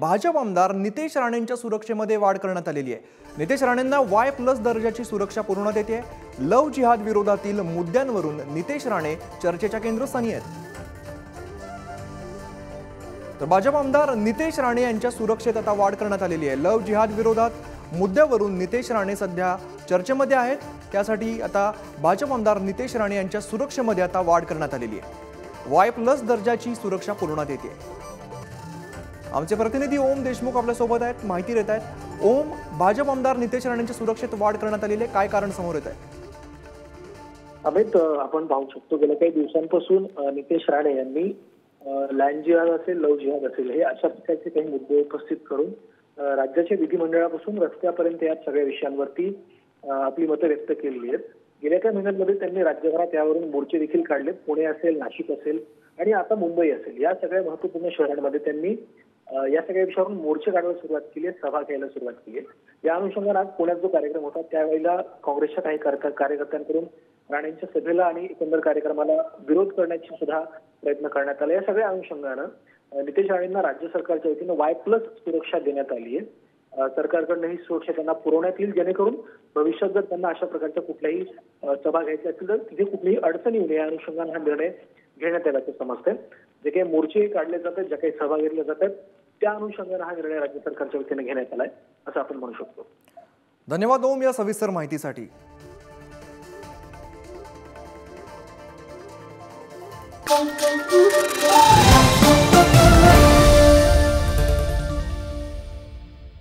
भाजप आमदार नितेश राणेंच्या सुरक्षेमध्ये वाढ करण्यात आलेली आहे। नितेश राणेंना Y+ दर्जाची सुरक्षा पुरवण्यात येते। लव जिहाद विरोधातील मुद्द्यांवरून नितेश राणे चर्चेच्या केंद्रस्थानी आहेत। तर भाजप आमदार नितेश राणे यांच्या सुरक्षेत आता वाढ करण्यात आलेली आहे। लव जिहाद विरोधात मुद्द्यावरून नितेश राणे सध्या चर्चेमध्ये आहेत। त्यासाठी आता भाजप आमदार नितेश राणे यांच्या सुरक्षेमध्ये आता वाढ करण्यात आलेली आहे। Y+ दर्जाची सुरक्षा पुरवण्यात येते। आमचे प्रतिनिधी ओम देशमुख आपल्या सोबत आहेत, माहिती देत आहेत। ओम, भाजप आमदार नितेश राणेंच्या सुरक्षेत वाढ करण्यात आलेली आहे, काय कारण समोर येत आहे? अमित, आपण पाहू शकतो गेल्या काही दिवसांपासून नितेश राणे यांनी लँड जिहाद असेल, लव जिहाद असेल, हे अशा प्रकारचे काही मुद्दे उपस्थित करून राज्याच्या विधिमंडळापासून रस्त्यापर्यंत या सगळ्या विषयांवरती आपली मतं व्यक्त केली आहेत। गेल्या काही महिन्यांमध्ये त्यांनी राज्यभरात यावरून मोर्चे देखील काढलेत। पुणे असेल, नाशिक असेल आणि आता मुंबई असेल, या सगळ्या महत्त्वपूर्ण शहरांमध्ये त्यांनी या सगळ्या विषयावरून मोर्चे काढायला सुरुवात केली आहे, सभा घ्यायला सुरुवात केली आहे। या अनुषंगाने आज पुण्यात जो कार्यक्रम होता त्यावेळेला काँग्रेसच्या काही कार्यकर्त्यांकडून राणेंच्या सभेला आणि एकंदर कार्यक्रमाला विरोध करण्याची सुद्धा प्रयत्न करण्यात आला। या सगळ्या अनुषंगानं नितेश राणेंना राज्य सरकारच्या वतीनं Y+ सुरक्षा देण्यात आली आहे। सरकारकडनं ही सुरक्षा त्यांना पुरवण्यात येईल, जेणेकरून भविष्यात जर त्यांना अशा प्रकारच्या कुठल्याही सभा घ्यायची असेल तर तिथे कुठलीही अडचण येऊ नये या अनुषंगाने हा निर्णय घेण्यात आल्याचं समजतंय। जे काही मोर्चे काढले जातात, ज्या काही सभा घेतल्या जातात, त्या अनुषंगाने हा निर्णय राज्य सरकारच्या वतीने घेण्यात आलाय असं आपण म्हणू शकतो। धन्यवाद ओम या सविस्तर माहितीसाठी। Thank you.